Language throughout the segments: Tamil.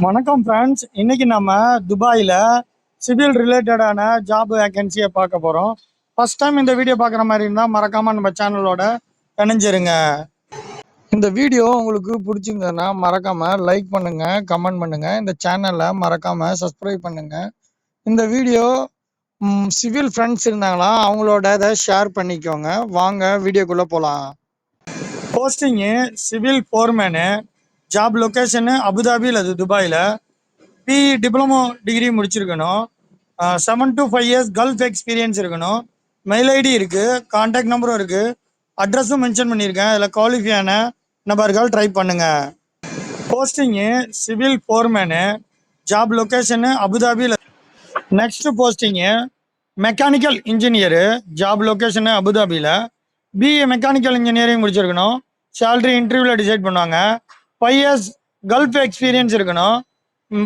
வணக்கம் ஃப்ரெண்ட்ஸ். இன்னைக்கு நம்ம துபாயில் சிவில் ரிலேட்டடான ஜாப் வேக்கன்சியை பார்க்க போகிறோம். ஃபர்ஸ்ட் டைம் இந்த வீடியோ பார்க்குற மாதிரி இருந்தால் மறக்காமல் நம்ம சேனலோட இணைஞ்சிருங்க. இந்த வீடியோ உங்களுக்கு பிடிச்சிருந்ததுன்னா மறக்காமல் லைக் பண்ணுங்கள், கமெண்ட் பண்ணுங்கள். இந்த சேனலை மறக்காமல் சப்ஸ்கிரைப் பண்ணுங்கள். இந்த வீடியோ சிவில் ஃப்ரெண்ட்ஸ் இருந்தாங்களா அவங்களோட இதை ஷேர் பண்ணிக்கோங்க. வாங்க வீடியோக்குள்ளே போகலாம். Posting civil foreman, job location அபுதாபியில், அது துபாயில். பிஇ டிப்ளமோ டிகிரி முடிச்சிருக்கணும். 7 to 5 years கல்ஃப் எக்ஸ்பீரியன்ஸ் இருக்கணும். மெயில் ஐடி இருக்குது, கான்டாக்ட் நம்பரும் இருக்குது, அட்ரஸும் மென்ஷன் பண்ணியிருக்கேன். இதில் குவாலிஃபையான நபர்கள் ட்ரை பண்ணுங்கள். Posting civil foreman, job location அபுதாபியில். Next posting mechanical engineer, job location அபுதாபியில். பிஏ மெக்கானிக்கல் இன்ஜினியரிங் முடிச்சிருக்கணும். சேலரி இன்டர்வியூவில் டிசைட் பண்ணுவாங்க. 5 years கல்ஃப் எக்ஸ்பீரியன்ஸ் இருக்கணும்.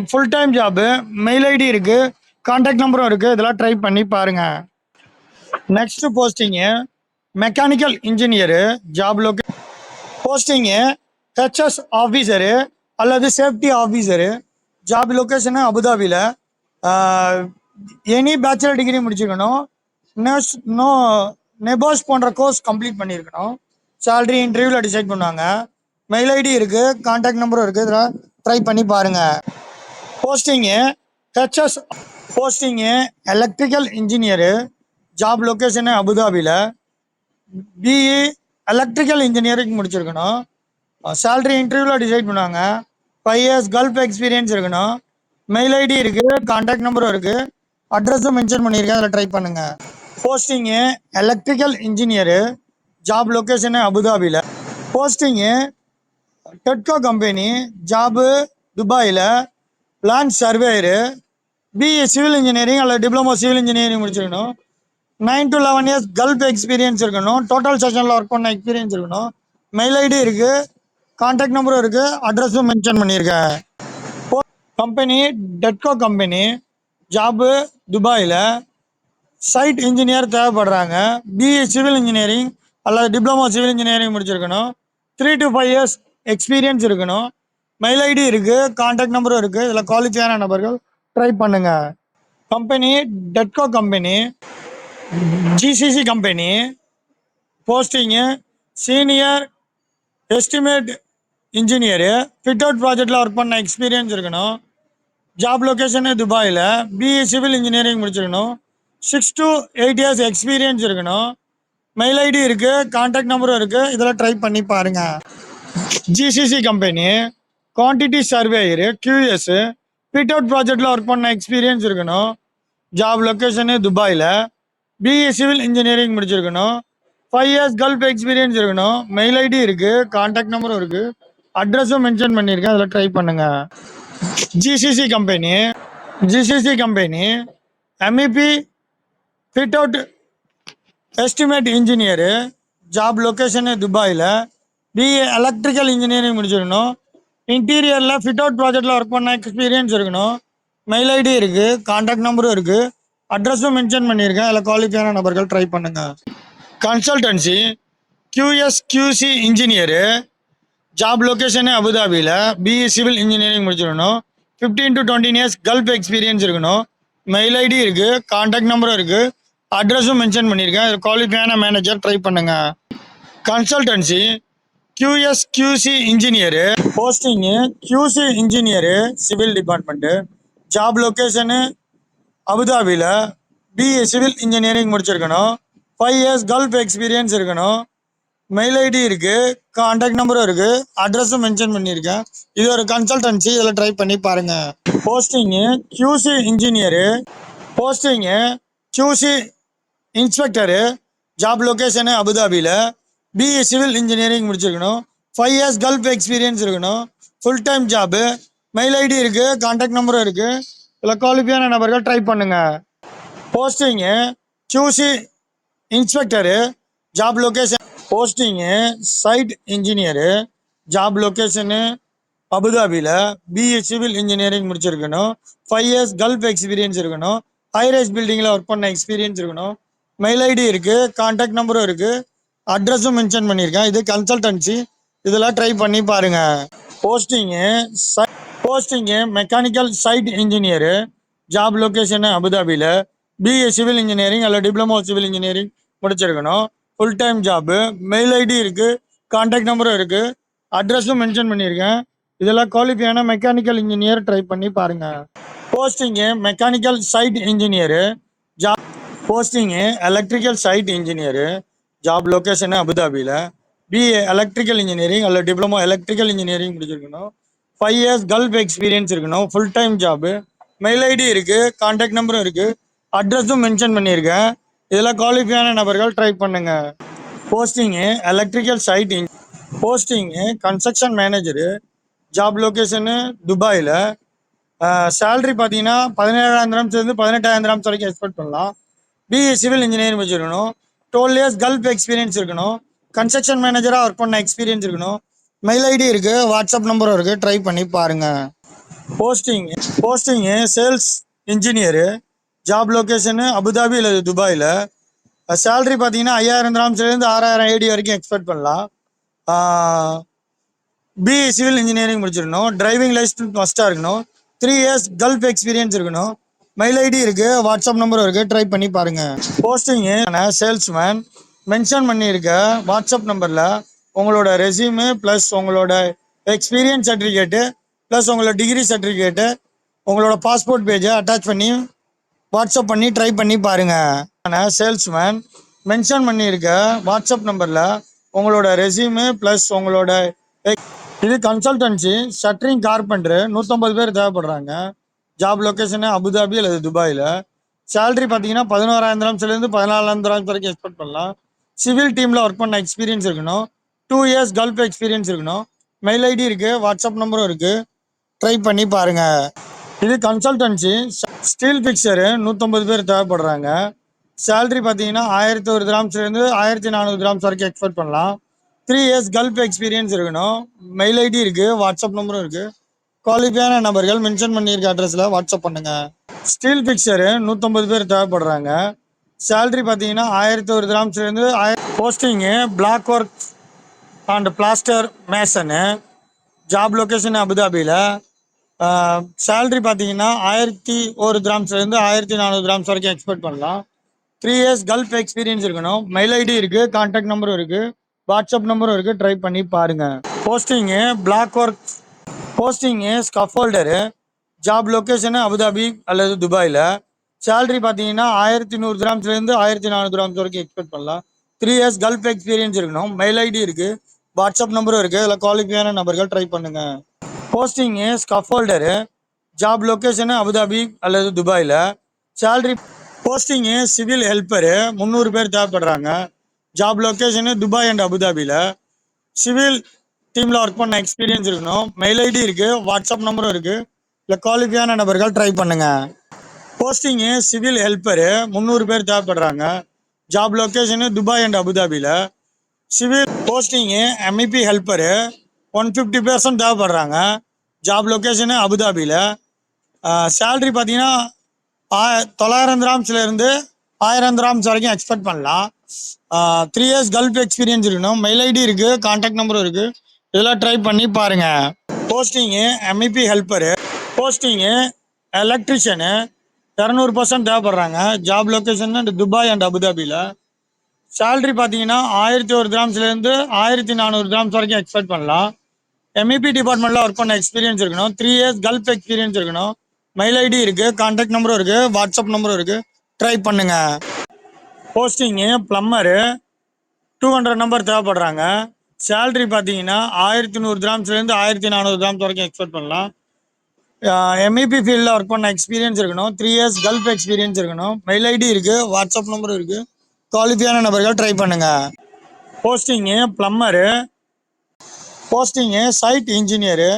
Full time job, mail ID இருக்குது, கான்டாக்ட் நம்பரும் இருக்குது. இதெல்லாம் ட்ரை பண்ணி பாருங்கள். Next posting mechanical engineer, job posting HS officer அல்லது சேஃப்டி ஆஃபீஸரு, ஜாப் லொக்கேஷனு அபுதாபியில். எனி பேச்சுலர் டிகிரி முடிச்சிருக்கணும். நோ நெபோஸ் போன்ற கோர்ஸ் கம்ப்ளீட் பண்ணியிருக்கணும். சேலரி இன்டர்வியூவில் டிசைட் பண்ணுவாங்க. மெயில் ஐடி இருக்குது, கான்டாக்ட் நம்பரும் இருக்குது. இதெல்லாம் ட்ரை பண்ணி பாருங்கள். Posting HS posting electrical engineer, job location அபுதாபியில். பிஇ எலக்ட்ரிக்கல் இன்ஜினியரிங் முடிச்சிருக்கணும். சேலரி இன்டர்வியூவில் டிசைட் பண்ணுவாங்க. 5 years கல்ஃப் எக்ஸ்பீரியன்ஸ் இருக்கணும். மெயில் ஐடி இருக்குது, கான்டாக்ட் நம்பரும் இருக்குது, அட்ரஸும் மென்ஷன் பண்ணியிருக்கேன். அதில் ட்ரை பண்ணுங்கள். Posting electrical engineer, job location அபுதாபியில். போஸ்டிங்கு டெட்கோ கம்பெனி, ஜாபு துபாயில். Land surveyor, BE civil engineering அல்லது டிப்ளமோ சிவில் இன்ஜினியரிங் முடிச்சிருக்கணும். 9 to 11 years கல்ஃப் எக்ஸ்பீரியன்ஸ் இருக்கணும். டோட்டல் செஷனில் ஒர்க் பண்ண எக்ஸ்பீரியன்ஸ் இருக்கணும். மெயில் ஐடி இருக்குது, கான்டாக்ட் நம்பரும் இருக்குது, அட்ரஸும் மென்ஷன் பண்ணியிருக்கேன். கம்பெனி டெட்கோ கம்பெனி, ஜாபு துபாயில். சைட் இன்ஜினியர் தேவைப்படுறாங்க. பிஇ சிவில் இன்ஜினியரிங் அல்லது டிப்ளமோ சிவில் இன்ஜினியரிங் முடிச்சிருக்கணும். 3 to 5 years எக்ஸ்பீரியன்ஸ் இருக்கணும். மெயில் ஐடி இருக்குது, கான்டாக்ட் நம்பரும் இருக்குது. இதில் குவாலிஃபையான நபர்கள் ட்ரை பண்ணுங்கள். Company Tedco company, GCC company. Posting senior estimate engineer, fit out ப்ராஜெக்டில் ஒர்க் பண்ண எக்ஸ்பீரியன்ஸ் இருக்கணும். ஜாப் லொக்கேஷனு துபாயில். பிஇ சிவில் இன்ஜினியரிங் முடிச்சிருக்கணும். 6 to 8 years எக்ஸ்பீரியன்ஸ் இருக்கணும். மெயில் ஐடி இருக்குது, கான்டாக்ட் நம்பரும் இருக்குது. இதெல்லாம் ட்ரை பண்ணி பாருங்கள். GCC company quantity surveyor, QS, fit out ப்ராஜெக்டில் ஒர்க் பண்ண எக்ஸ்பீரியன்ஸ் இருக்கணும். ஜாப் லொக்கேஷனு துபாயில். பிஇ சிவில் இன்ஜினியரிங் முடிச்சிருக்கணும். 5 years கல்ஃப் எக்ஸ்பீரியன்ஸ் இருக்கணும். மெயில் ஐடி இருக்குது, கான்டாக்ட் நம்பரும் இருக்குது, அட்ரஸும் மென்ஷன் பண்ணியிருக்கேன். அதில் ட்ரை பண்ணுங்கள். GCC company MEP fit out estimate engineer, job location துபாயில். பிஇ எலக்ட்ரிக்கல் இன்ஜினியரிங் முடிச்சிருக்கணும். இன்டீரியரில் ஃபிட் அவுட் ப்ராஜெக்டில் ஒர்க் பண்ண எக்ஸ்பீரியன்ஸ் இருக்கணும். மெயில் ஐடி இருக்குது, கான்டாக்ட் நம்பரும் இருக்குது, அட்ரஸும் மென்ஷன் பண்ணியிருக்கேன். அதில் குவாலிஃபையான நபர்கள் ட்ரை பண்ணுங்கள். Consultancy QSQC engineer, job location அபுதாபியில். பிஇ சிவில் இன்ஜினியரிங் முடிச்சிருக்கணும். 15 to 20 years கல்ஃப் எக்ஸ்பீரியன்ஸ் இருக்கணும். மெயில் ஐடி இருக்குது, கான்டாக்ட் நம்பரும் இருக்குது, அட்ரஸும் மென்ஷன் பண்ணியிருக்கேன். அதில் குவாலிஃபையான மேனேஜர் ட்ரை பண்ணுங்கள். Consultancy QSQC engineer, posting QC engineer, civil department. Job location அபுதாபியில். பிஇ சிவில் இன்ஜினியரிங் முடிச்சிருக்கணும். 5 years கல்ஃப் எக்ஸ்பீரியன்ஸ் இருக்கணும். மெயில் ஐடி இருக்குது, கான்டாக்ட் நம்பரும் இருக்குது, அட்ரஸும் மென்ஷன் பண்ணியிருக்கேன். இது ஒரு கன்சல்டன்சி, இதில் ட்ரை பண்ணி பாருங்கள். Posting QC engineer, posting QC inspector, job location அபுதாபியில். பிஇ சிவில் இன்ஜினியரிங் முடிச்சிருக்கணும். 5 years கல்ஃப் எக்ஸ்பீரியன்ஸ் இருக்கணும். Full time job, mail ID இருக்குது, கான்டாக்ட் நம்பரும் இருக்குது. இதில் குவாலிஃபையான நபர்கள் ட்ரை பண்ணுங்கள். Posting QC inspector, job location. Posting site engineer, job location அபுதாபியில். பிஇ சிவில் இன்ஜினியரிங் முடிச்சிருக்கணும். 5 years கல்ஃப் எக்ஸ்பீரியன்ஸ் இருக்கணும். ஹைரைஸ் பில்டிங்கில் ஒர்க் பண்ண எக்ஸ்பீரியன்ஸ் இருக்கணும். மெயில் ஐடி இருக்குது, கான்டாக்ட் நம்பரும் இருக்குது, அட்ரஸும் மென்ஷன் பண்ணியிருக்கேன். இது கன்சல்டன்சி, இதெல்லாம் ட்ரை பண்ணி பாருங்கள். Posting posting mechanical site engineer, job location அபுதாபியில். பிஏ சிவில் இன்ஜினியரிங் அல்ல டிப்ளமோ சிவில் இன்ஜினியரிங் முடிச்சிருக்கணும். Full time job. Mail ID இருக்குது, கான்டாக்ட் நம்பரும் இருக்குது, அட்ரஸும் மென்ஷன் பண்ணியிருக்கேன். இதெல்லாம் குவாலிஃபையான மெக்கானிக்கல் இன்ஜினியர் ட்ரை பண்ணி பாருங்கள். Posting mechanical site engineer, job posting electrical site engineer, job location அபுதாபியில். பிஏ எலக்ட்ரிக்கல் இன்ஜினியரிங் அல்ல டிப்ளமோ எலக்ட்ரிக்கல் இன்ஜினியரிங் முடிச்சிருக்கணும். 5 இயர்ஸ் கல்ஃப் எக்ஸ்பீரியன்ஸ் இருக்கணும். Full time job. Mail ID இருக்குது, கான்டாக்ட் நம்பரும் இருக்குது, அட்ரஸும் மென்ஷன் பண்ணியிருக்கேன். இதெல்லாம் குவாலிஃபையான நபர்கள் ட்ரை பண்ணுங்க. Posting electrical site posting construction manager, job location துபாயில். சேலரி பார்த்தீங்கன்னா 17,000 18,000 வரைக்கும் எக்ஸ்பெக்ட் பண்ணலாம். பிஇ சிவில் இன்ஜினியரிங் வச்சுருக்கணும். 12 இயர்ஸ் கல்ஃப் எக்ஸ்பீரியன்ஸ் இருக்கணும். கன்ஸ்ட்ரக்ஷன் மேனேஜராக ஒர்க் பண்ண எக்ஸ்பீரியன்ஸ் இருக்கணும். மெயில் ஐடி இருக்குது, வாட்ஸ்அப் நம்பரும் இருக்குது, ட்ரை பண்ணி பாருங்கள். Posting sales engineer, job location Abu Dhabi இல்லை துபாயில். சேலரி பார்த்தீங்கன்னா 5,000 6,000 ஏடி வரைக்கும் எக்ஸ்பெக்ட் பண்ணலாம். பிஇ சிவில் இன்ஜினியரிங் முடிச்சிருக்கணும். டிரைவிங் லைசன்ஸ் மஸ்ட்டாக இருக்கணும். 3 இயர்ஸ் கல்ஃப் எக்ஸ்பீரியன்ஸ் இருக்கணும். மெயில் ஐடி இருக்குது, வாட்ஸ்அப் நம்பரும் இருக்குது, ட்ரை பண்ணி பாருங்கள். Posting salesman. மென்ஷன் பண்ணியிருக்க வாட்ஸ்அப் நம்பரில் உங்களோட ரெஸ்யூமு ப்ளஸ் உங்களோட எக்ஸ்பீரியன்ஸ் சர்டிஃபிகேட்டு ப்ளஸ் உங்களோட டிகிரி சர்டிஃபிகேட்டு உங்களோட பாஸ்போர்ட் பேஜை அட்டாச் பண்ணி வாட்ஸ்அப் பண்ணி ட்ரை பண்ணி பாருங்கள். சேல்ஸ்மேன். மென்ஷன் பண்ணியிருக்க வாட்ஸ்அப் நம்பரில் உங்களோட ரெஸ்யூமு ப்ளஸ் உங்களோட இது கன்சல்டன்சி ஷட்டரிங் கார்பெண்டரு 150 பேர் தேவைப்படுறாங்க. ஜாப் லொக்கேஷனு அபுதாபி அல்லது துபாயில். சேலரி பார்த்தீங்கன்னா 11,000 14,000 வரைக்கும் எக்ஸ்பெக்ட் பண்ணலாம். சிவில் டீமில் ஒர்க் பண்ண எக்ஸ்பீரியன்ஸ் இருக்கணும். 2 இயர்ஸ் கல்ஃப் எக்ஸ்பீரியன்ஸ் இருக்கணும். மெயில் ஐடி இருக்குது, வாட்ஸ்அப் நம்பரும் இருக்குது, ட்ரை பண்ணி பாருங்கள். இது கன்சல்டன்சி ஸ்டீல் ஃபிக்சரு 150 பேர் தேவைப்படுறாங்க. சேலரி பார்த்தீங்கன்னா 1,001 கிராம்ஸ்லேருந்து 1,400 கிராம்ஸ் வரைக்கும் எக்ஸ்பெக்ட் பண்ணலாம். 3 இயர்ஸ் கல்ஃப் எக்ஸ்பீரியன்ஸ் இருக்கணும். மெயில் ஐடி இருக்குது, வாட்ஸ்அப் நம்பரும் இருக்குது. குவாலிஃபையான நபர்கள் மென்ஷன் பண்ணியிருக்க அட்ரஸில் வாட்ஸ்அப் பண்ணுங்கள். ஸ்டீல் ஃபிக்சரு 150 பேர் தேவைப்படுறாங்க. சேலரி பார்த்தீங்கன்னா 1,001 கிராம்ஸ்லேருந்து posting block work and plaster mason, job location அபுதாபியில். சேலரி பார்த்தீங்கன்னா 1,001 கிராம்ஸ்லேருந்து 1,400 கிராம்ஸ் வரைக்கும் எக்ஸ்பெக்ட் பண்ணலாம். 3 இயர்ஸ் கல்ஃப் எக்ஸ்பீரியன்ஸ் இருக்கணும். மெயில் ஐடி இருக்குது, கான்டாக்ட் நம்பரும் இருக்குது, வாட்ஸ்அப் நம்பரும் இருக்குது, ட்ரை பண்ணி பாருங்கள். Posting block work posting scaffolder, job location Abu Dhabi அல்லது துபாயில். சேலரி பார்த்தீங்கன்னா 1,100 கிராம்ஸ்லேருந்து 1,400 கிராம்ஸ் வரைக்கும் எக்ஸ்பெக்ட் பண்ணலாம். 3 இயர்ஸ் கல்ஃப் எக்ஸ்பீரியன்ஸ் இருக்கணும். மெயில் ஐடி இருக்குது, வாட்ஸ்அப் நம்பரும் இருக்குது. இதில் குவாலிஃபையான நபர்கள் ட்ரை பண்ணுங்கள். Posting scaffolder, job location Abu Dhabi அல்லது துபாயில். சேலரி போஸ்டிங்கு சிவில் ஹெல்ப்பரு 300 பேர் தேவைப்படுறாங்க. ஜாப் லொக்கேஷனு துபாய் அண்ட் அபுதாபியில். சிவில் டீமில் ஒர்க் பண்ண எக்ஸ்பீரியன்ஸ் இருக்கணும். மெயில் ஐடி இருக்குது, வாட்ஸ்அப் நம்பரும் இருக்குது. இல்லை குவாலிஃபையான நபர்கள் ட்ரை பண்ணுங்கள். போஸ்டிங்கு சிவில் ஹெல்ப்பரு 300 பேர் தேவைப்படுறாங்க. ஜாப் லொக்கேஷனு துபாய் அண்ட் அபுதாபியில். சிவில் போஸ்டிங்கு எம்இபி ஹெல்ப்பரு 150% தேவைப்படுறாங்க. ஜாப் லொக்கேஷனு அபுதாபியில். சேலரி பார்த்தீங்கன்னா 900 கிராம்ஸ்லேருந்து 1,000 கிராம்ஸ் வரைக்கும் எக்ஸ்பெக்ட் பண்ணலாம். 3 இயர்ஸ் கல்ஃப் எக்ஸ்பீரியன்ஸ் இருக்கணும். மெயில் ஐடி இருக்குது, கான்டாக்ட் நம்பரும் இருக்குது. இதெல்லாம் ட்ரை பண்ணி பாருங்கள். Posting MEP helper. Posting electrician 200% தேவைப்படுறாங்க. ஜாப் லொக்கேஷன் துபாய் அண்ட் அபுதாபியில். சேலரி பார்த்தீங்கன்னா 1,001 கிராம்ஸ்லேருந்து 1,400 கிராம்ஸ் வரைக்கும் எக்ஸ்பெக்ட் பண்ணலாம். எம்இபி டிபார்ட்மெண்ட்டில் ஒர்க் பண்ண எக்ஸ்பீரியன்ஸ் இருக்கணும். 3 இயர்ஸ் கல்ஃப் எக்ஸ்பீரியன்ஸ் இருக்கணும். மெயில் ஐடி இருக்குது, கான்டாக்ட் நம்பரும் இருக்குது, வாட்ஸ்அப் நம்பரும் இருக்குது, ட்ரை பண்ணுங்கள். போஸ்டிங்கு ப்ளம்மரு 200 நம்பர் தேவைப்படுறாங்க. சேலரி பார்த்தீங்கன்னா 1,100 கிராம்ஸ்லேருந்து 1,400 கிராம்ஸ் வரைக்கும் எக்ஸ்பெக்ட் பண்ணலாம். எம்இபி ஃபீல்டில் ஒர்க் பண்ண எக்ஸ்பீரியன்ஸ் இருக்கணும். 3 இயர்ஸ் கல்ஃப் எக்ஸ்பீரியன்ஸ் இருக்கணும். மெயில் ஐடி இருக்குது, வாட்ஸ்அப் நம்பரும் இருக்குது. குவாலிஃபையான நபர்கள் ட்ரை பண்ணுங்கள். Posting plumber. Posting site engineer,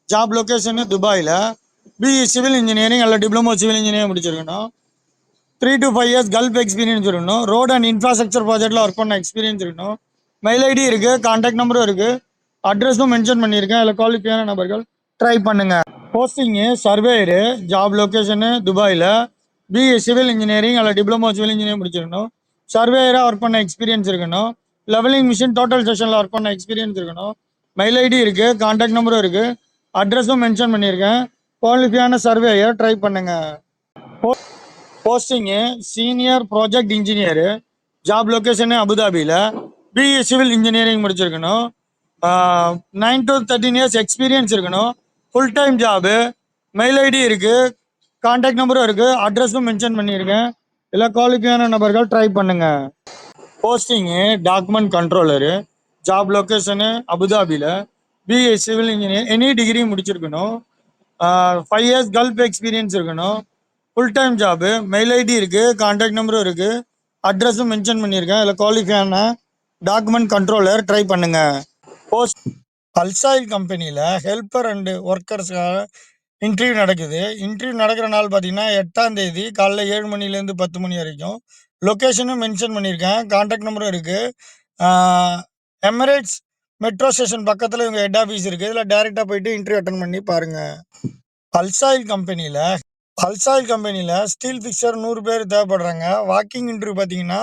job location துபாயில். பிஇ சிவில் இன்ஜினியரிங் அல்ல டிப்ளமோ சிவில் இன்ஜினியரிங் முடிச்சிருக்கணும். 3 to 5 இயர்ஸ் கல்ஃப் எக்ஸ்பீரியன்ஸ் இருக்கணும். ரோட் அண்ட் இன்ஃப்ராஸ்ட்ரக்சர் ப்ராஜெக்டில் ஒர்க் பண்ண எக்ஸ்பீரியன்ஸ் இருக்கணும். மெயில் ஐடி இருக்குது, கான்டாக்ட் நம்பரும் இருக்குது, அட்ரஸும் மென்ஷன் பண்ணியிருக்கேன். அதில் குவாலிஃபையான நபர்கள் ட்ரை பண்ணுங்கள். போஸ்டிங்கு சர்வேயரு, ஜாப் லொக்கேஷனு துபாயில். பிஇ சிவில் இன்ஜினியரிங் அல்ல டிப்ளமோ சிவில் இன்ஜினியரிங் முடிச்சிருக்கணும். சர்வேயராக ஒர்க் பண்ண எக்ஸ்பீரியன்ஸ் இருக்கணும். லெவலிங் மிஷின் டோட்டல் செஷனில் ஒர்க் பண்ண எக்ஸ்பீரியன்ஸ் இருக்கணும். மெயில் ஐடி இருக்குது, கான்டாக்ட் நம்பரும் இருக்குது, அட்ரஸும் மென்ஷன் பண்ணியிருக்கேன். குவாலிஃபையான சர்வேயர் ட்ரை பண்ணுங்க. Posting senior project engineer, job location அபுதாபியில், பிஇ சிவில் இன்ஜினியரிங் முடிச்சிருக்கணும், 9 to 13 இயர்ஸ் எக்ஸ்பீரியன்ஸ் இருக்கணும், full time job, mail ID இருக்குது, கான்டாக்ட் நம்பரும் இருக்குது, அட்ரஸும் மென்ஷன் பண்ணியிருக்கேன். இல்லை குவாலிஃபையான நபர்கள் ட்ரை பண்ணுங்கள். Posting document controller, job location அபுதாபியில், BE civil engineer, any degree முடிச்சிருக்கணும், 5 இயர்ஸ் கல்ஃப் எக்ஸ்பீரியன்ஸ் இருக்கணும், full time job, mail ID இருக்குது, கான்டாக்ட் நம்பரும் இருக்குது, அட்ரஸும் மென்ஷன் பண்ணியிருக்கேன். இதில் குவாலிஃபையான டாக்குமெண்ட் கண்ட்ரோலர் ட்ரை பண்ணுங்கள். போஸ்ட் அல்சாயில் கம்பெனியில் ஹெல்ப்பர் அண்டு ஒர்க்கர்ஸுக்காக இன்டர்வியூ நடக்குது. இன்டர்வியூ நடக்கிற நாள் பார்த்தீங்கன்னா 8ஆம் தேதி காலைல 7 மணிலேருந்து 10 மணி வரைக்கும். லொக்கேஷனும் மென்ஷன் பண்ணியிருக்கேன், கான்டாக்ட் நம்பரும் இருக்குது. எமிரேட்ஸ் மெட்ரோ ஸ்டேஷன் பக்கத்தில் இவங்க ஹெட் ஆஃபீஸ் இருக்குது. இதில் டேரெக்டாக போயிட்டு இன்டர்வியூ அட்டன் பண்ணி பாருங்கள். அல்சாயில் கம்பெனியில் ஸ்டீல் ஃபிக்சர் 100 பேர் தேவைப்படுறாங்க. வாக்கிங் இன்டர்வியூ பார்த்தீங்கன்னா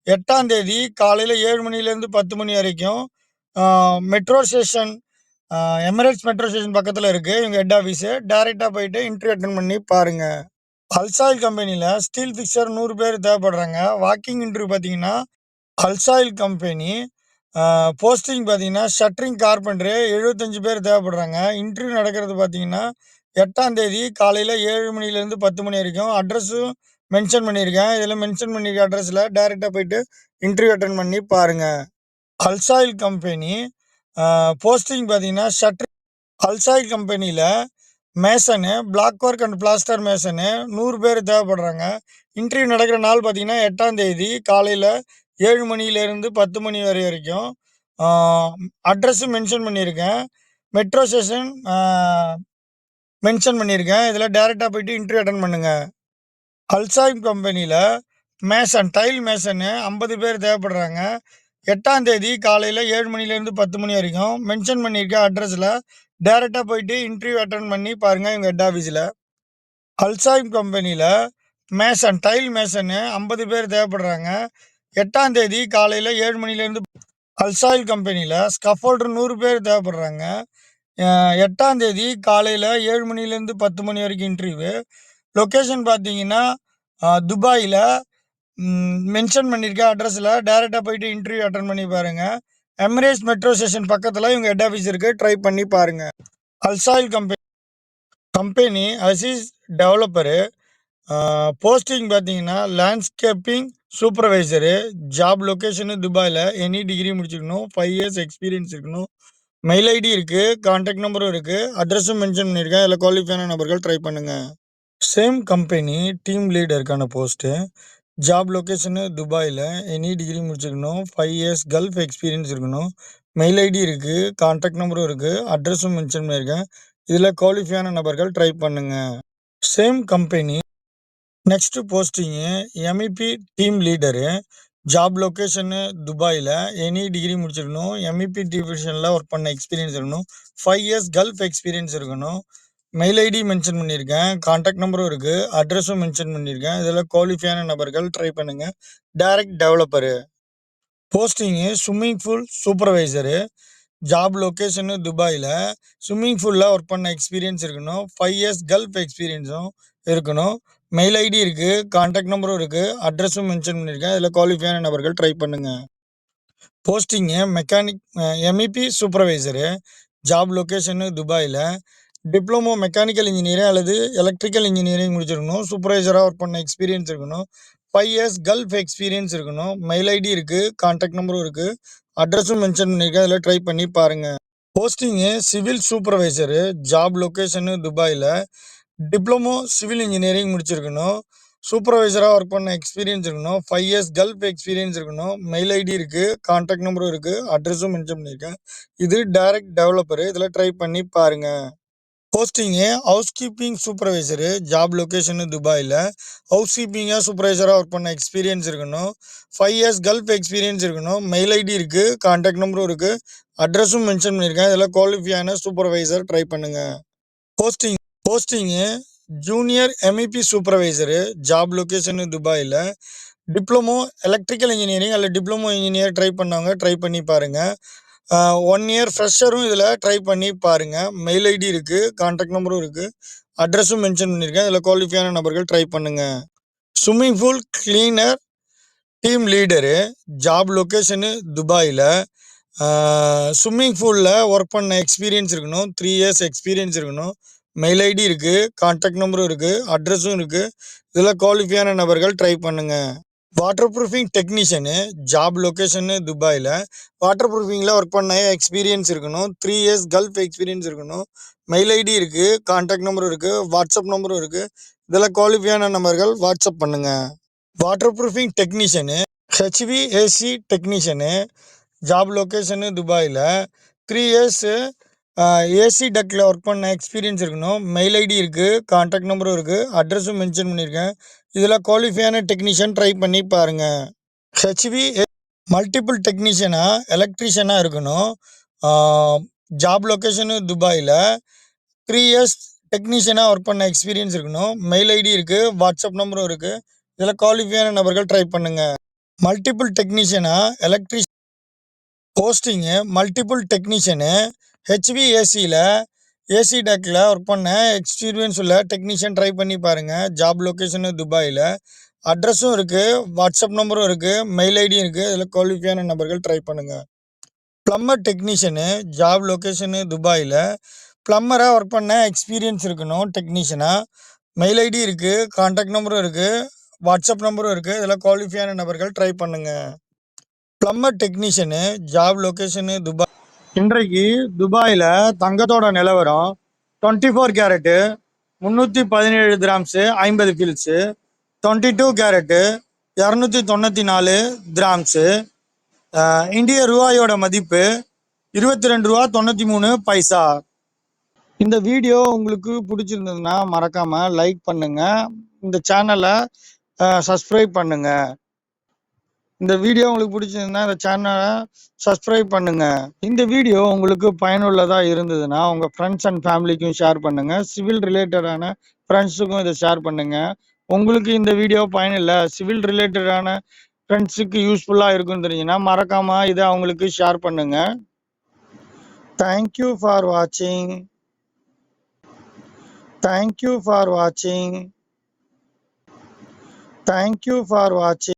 8ஆம் தேதி காலையில் 7 மணிலேருந்து 10 மணி வரைக்கும். Metro station, Emirates metro station பக்கத்தில் இருக்குது இவங்க ஹெட் ஆஃபீஸு. டேரெக்டாக போயிட்டு இன்டர்வியூ அட்டன் பண்ணி பாருங்கள். அல்சாயில் கம்பெனியில் ஸ்டீல் ஃபிக்சர் 100 பேர் தேவைப்படுறாங்க. வாக்கிங் இன்டர்வியூ பார்த்தீங்கன்னா அல்சாயில் கம்பெனி போஸ்டிங் பார்த்தீங்கன்னா ஷட்டரிங் கார்பெண்டரு 75 பேர் தேவைப்படுறாங்க. இன்டர்வியூ நடக்கிறது பார்த்தீங்கன்னா 8ஆம் தேதி காலையில் 7 மணிலேருந்து 10 மணி வரைக்கும். அட்ரஸும் மென்ஷன் பண்ணியிருக்கேன். இதில் மென்ஷன் பண்ணியிருக்க அட்ரஸில் டேரெக்டாக போயிட்டு இன்டர்வியூ அட்டன் பண்ணி பாருங்கள். அல்சாயில் கம்பெனி போஸ்டிங் பார்த்தீங்கன்னா அல்சாயில் கம்பெனியில் மேசனு, பிளாக் ஒர்க் அண்ட் பிளாஸ்டர் மேசனு 100 பேர் தேவைப்படுறாங்க. இன்டர்வியூ நடக்கிற நாள் பார்த்தீங்கன்னா 8ஆம் தேதி காலையில் 7 மணிலேருந்து 10 மணி வரைக்கும். அட்ரஸும் மென்ஷன் பண்ணியிருக்கேன், மெட்ரோ ஸ்டேஷன் மென்ஷன் பண்ணியிருக்கேன். இதில் டேரெக்டாக போயிட்டு இன்டர்வியூ அட்டன் பண்ணுங்கள். அல்சாயில் கம்பெனியில் டைல் மேசனு 50 பேர் தேவைப்படுறாங்க. 8ஆம் தேதி காலையில் 7 மணிலேருந்து 10 மணி வரைக்கும். மென்ஷன் பண்ணியிருக்க அட்ரஸில் டேரெக்டாக போயிட்டு இன்டர்வியூ அட்டன் பண்ணி பாருங்கள் இவங்க ஹெட் ஆஃபீஸில். அல்சாயில் கம்பெனியில் டைல் மேசனு 50 பேர் தேவைப்படுறாங்க. 8ஆம் தேதி காலையில் 7 மணிலேருந்து. அல்சாயில் கம்பெனியில் ஸ்கஃபோல்டர் 100 பேர் தேவைப்படுறாங்க. 8ஆம் தேதி காலையில் 7 மணிலேருந்து 10 மணி வரைக்கும் இன்டர்வியூ. லொக்கேஷன் பார்த்தீங்கன்னா துபாயில் மென்ஷன் பண்ணியிருக்க அட்ரஸில் டேரெக்டாக போயிட்டு இன்டர்வியூ அட்டன் பண்ணி பாருங்கள். எமிரேட்ஸ் மெட்ரோ ஸ்டேஷன் பக்கத்தில் இவங்க ஹெட் ஆஃபீஸ் இருக்குது, ட்ரை பண்ணி பாருங்கள். அல்சாயில் கம்பெனி அசிஸ் டெவலப்பரு, போஸ்டிங் பார்த்தீங்கன்னா லேண்ட்ஸ்கேப்பிங் சூப்பர்வைசரு, ஜாப் லொக்கேஷனு துபாயில், எனி டிகிரி முடிச்சிருக்கணும், 5 இயர்ஸ் எக்ஸ்பீரியன்ஸ் இருக்கணும், மெயில் ஐடி இருக்குது, கான்டாக்ட் நம்பரும் இருக்குது, அட்ரஸும் மென்ஷன் பண்ணியிருக்கேன். இதில் குவாலிஃபையான நபர்கள் ட்ரை பண்ணுங்கள். சேம் கம்பெனி டீம் லீடருக்கான போஸ்ட்டு, ஜாப் லொக்கேஷனு துபாயில், எனி டிகிரி முடிச்சிருக்கணும், 5 இயர்ஸ் கல்ஃப் எக்ஸ்பீரியன்ஸ் இருக்கணும், மெயில் ஐடி இருக்குது, கான்டாக்ட் நம்பரும் இருக்குது, அட்ரஸும் மென்ஷன் பண்ணியிருக்கேன். இதில் குவாலிஃபையான நபர்கள் ட்ரை பண்ணுங்கள். Same company next posting MEP team leader, job location துபாயில், எனி டிகிரி முடிச்சிருக்கணும், எம்இபி டிவிஷனில் ஒர்க் பண்ண எக்ஸ்பீரியன்ஸ் இருக்கணும், 5 இயர்ஸ் கல்ஃப் எக்ஸ்பீரியன்ஸ் இருக்கணும், மெயில் ஐடி மென்ஷன் பண்ணியிருக்கேன், கான்டாக்ட் நம்பரும் இருக்குது, அட்ரஸும் மென்ஷன் பண்ணியிருக்கேன். இதில் குவாலிஃபையான நபர்கள் ட்ரை பண்ணுங்கள். Direct developer, posting swimming pool supervisor, job location துபாயில், ஸ்விம்மிங் பூலில் ஒர்க் பண்ண எக்ஸ்பீரியன்ஸ் இருக்கணும், 5 இயர்ஸ் கல்ஃப் எக்ஸ்பீரியன்ஸும் இருக்கணும், மெயில் ஐடி இருக்குது, கான்டாக்ட் நம்பரும் இருக்குது, அட்ரஸும் மென்ஷன் பண்ணியிருக்கேன். இதில் குவாலிஃபையான நபர்கள் ட்ரை பண்ணுங்கள். Posting MEP supervisor, job location துபாயில், டிப்ளமோ மெக்கானிக்கல் இன்ஜினியரிங் அல்லது எலக்ட்ரிக்கல் இன்ஜினியரிங் முடிச்சிருக்கணும், சூப்பர்வைசராக ஒர்க் பண்ண எக்ஸ்பீரியன்ஸ் இருக்கணும், 5 இயர்ஸ் கல்ஃப் எக்ஸ்பீரியன்ஸ் இருக்கணும், மெயில் ஐடி இருக்குது, கான்டாக்ட் நம்பரும் இருக்குது, அட்ரஸும் மென்ஷன் பண்ணியிருக்கேன். இதில் ட்ரை பண்ணி பாருங்கள். Posting civil supervisor, job location துபாயில், டிப்ளமோ சிவில் இன்ஜினியரிங் முடிச்சிருக்கணும், சூப்பர்வைசராக ஒர்க் பண்ண எக்ஸ்பீரியன்ஸ் இருக்கணும், 5 இயர்ஸ் கல்ஃப் எக்ஸ்பீரியன்ஸ் இருக்கணும், மெயில் ஐடி இருக்குது, கான்டாக்ட் நம்பரும் இருக்குது, அட்ரஸும் மென்ஷன் பண்ணியிருக்கேன். இது டைரக்ட் டெவலப்பரு, இதில் ட்ரை பண்ணி பாருங்கள். Posting house keeping supervisor, job location துபாயில், ஹவுஸ் கீப்பிங்காக சூப்பர்வைசராக ஒர்க் பண்ண எக்ஸ்பீரியன்ஸ் இருக்கணும், 5 இயர்ஸ் கல்ஃப் எக்ஸ்பீரியன்ஸ் இருக்கணும், மெயில் ஐடி இருக்குது, கான்டாக்ட் நம்பரும் இருக்குது, அட்ரஸும் மென்ஷன் பண்ணியிருக்கேன். இதில் குவாலிஃபையான சூப்பர்வைசர் ட்ரை பண்ணுங்கள். Posting junior MEP supervisor, job location துபாயில், டிப்ளமோ எலக்ட்ரிக்கல் இன்ஜினியரிங் அல்லது டிப்ளமோ இன்ஜினியர் ட்ரை பண்ணவங்க ட்ரை பண்ணி பாருங்கள். 1 இயர் ஃப்ரெஷரும் இதில் ட்ரை பண்ணி பாருங்கள். மெயில் ஐடி இருக்குது, கான்டாக்ட் நம்பரும் இருக்குது, அட்ரஸும் மென்ஷன் பண்ணியிருக்கேன். இதில் குவாலிஃபையான நபர்கள் ட்ரை பண்ணுங்கள். Swimming pool cleaner team leader, job location துபாயில். ஸ்விம்மிங் பூலில் ஒர்க் பண்ண எக்ஸ்பீரியன்ஸ் இருக்கணும், 3 இயர்ஸ் எக்ஸ்பீரியன்ஸ் இருக்கணும். மெயில் ஐடி இருக்குது, கான்டாக்ட் நம்பரும் இருக்குது, அட்ரஸும் இருக்குது. இதில் குவாலிஃபையான நபர்கள் ட்ரை பண்ணுங்கள். Water proofing technician, job location துபாயில். வாட்டர் ப்ரூஃபிங்கில் ஒர்க் பண்ண எக்ஸ்பீரியன்ஸ் இருக்கணும், 3 இயர்ஸ் கல்ஃப் எக்ஸ்பீரியன்ஸ் இருக்கணும். மெயில் ஐடி இருக்குது, கான்டாக்ட் நம்பரும் இருக்குது, வாட்ஸ்அப் நம்பரும் இருக்குது. இதில் குவாலிஃபையான நபர்கள் வாட்ஸ்அப் பண்ணுங்கள். Water proofing technician, HVAC technician, job location துபாயில். 3 இயர்ஸு ஏசி டக்கில் ஒர்க் பண்ண எக்ஸ்பீரியன்ஸ் இருக்கணும். மெயில் ஐடி இருக்குது, கான்டாக்ட் நம்பரும் இருக்குது, அட்ரஸும் மென்ஷன் பண்ணியிருக்கேன். இதில் குவாலிஃபையான டெக்னீஷியன் ட்ரை பண்ணி பாருங்கள். ஹெச்விஏ மல்டிபிள் டெக்னீஷியனாக எலக்ட்ரீஷியனாக இருக்கணும். ஜாப் லொக்கேஷனு துபாயில். 3 இயர்ஸ் டெக்னீஷியனாக ஒர்க் பண்ண எக்ஸ்பீரியன்ஸ் இருக்கணும். மெயில் ஐடி இருக்குது, வாட்ஸ்அப் நம்பரும் இருக்குது. இதில் குவாலிஃபையான நபர்கள் ட்ரை பண்ணுங்கள். மல்டிபிள் டெக்னீஷியனாக எலக்ட்ரிஷியன் போஸ்டிங்கு, மல்டிபிள் டெக்னீஷியனு, ஹெச்விஏசியில் ஏசி டக்கில் ஒர்க் பண்ண எக்ஸ்பீரியன்ஸ் உள்ள டெக்னீஷியன் ட்ரை பண்ணி பாருங்கள். ஜாப் லொக்கேஷனு துபாயில். அட்ரஸும் இருக்குது, வாட்ஸ்அப் நம்பரும் இருக்குது, மெயில் ஐடியும் இருக்குது. இதில் குவாலிஃபையான நபர்கள் ட்ரை பண்ணுங்கள். ப்ளம்பர் டெக்னீஷியனு, ஜாப் லொக்கேஷனு துபாயில். ப்ளம்பராக ஒர்க் பண்ண எக்ஸ்பீரியன்ஸ் இருக்கணும் டெக்னீஷியனாக. மெயில் ஐடி இருக்குது, கான்டாக்ட் நம்பரும் இருக்குது, வாட்ஸ்அப் நம்பரும் இருக்குது. இதில் குவாலிஃபையான நபர்கள் ட்ரை பண்ணுங்கள். Plumber technician, job location Dubai. இன்றைக்கு துபாயில் தங்கத்தோட நிலவரம் 24 carrot 317 grams 50 fils, 22 carrot 294 grams. இந்திய ரூபாயோட மதிப்பு 22 ரூபா 93 பைசா. இந்த வீடியோ உங்களுக்கு பிடிச்சிருந்ததுன்னா மறக்காமல் லைக் பண்ணுங்கள், இந்த சேனலை சப்ஸ்கிரைப் பண்ணுங்கள். இந்த வீடியோ உங்களுக்கு பிடிச்சிருந்தா இந்த சேனலை சப்ஸ்கிரைப் பண்ணுங்கள். இந்த வீடியோ உங்களுக்கு பயனுள்ளதாக இருந்ததுன்னா உங்கள் ஃப்ரெண்ட்ஸ் அண்ட் ஃபேமிலிக்கும் ஷேர் பண்ணுங்கள். சிவில் ரிலேட்டடான ஃப்ரெண்ட்ஸுக்கும் இதை ஷேர் பண்ணுங்கள். உங்களுக்கு இந்த வீடியோ பயனில்லை, சிவில் ரிலேட்டடான ஃப்ரெண்ட்ஸுக்கு யூஸ்ஃபுல்லாக இருக்குன்னு தெரிஞ்சுன்னா மறக்காமல் இதை அவங்களுக்கு ஷேர் பண்ணுங்கள். தேங்க்யூ ஃபார் வாட்சிங். தேங்க்யூ ஃபார் வாட்சிங். தேங்க்யூ ஃபார் வாட்சிங்.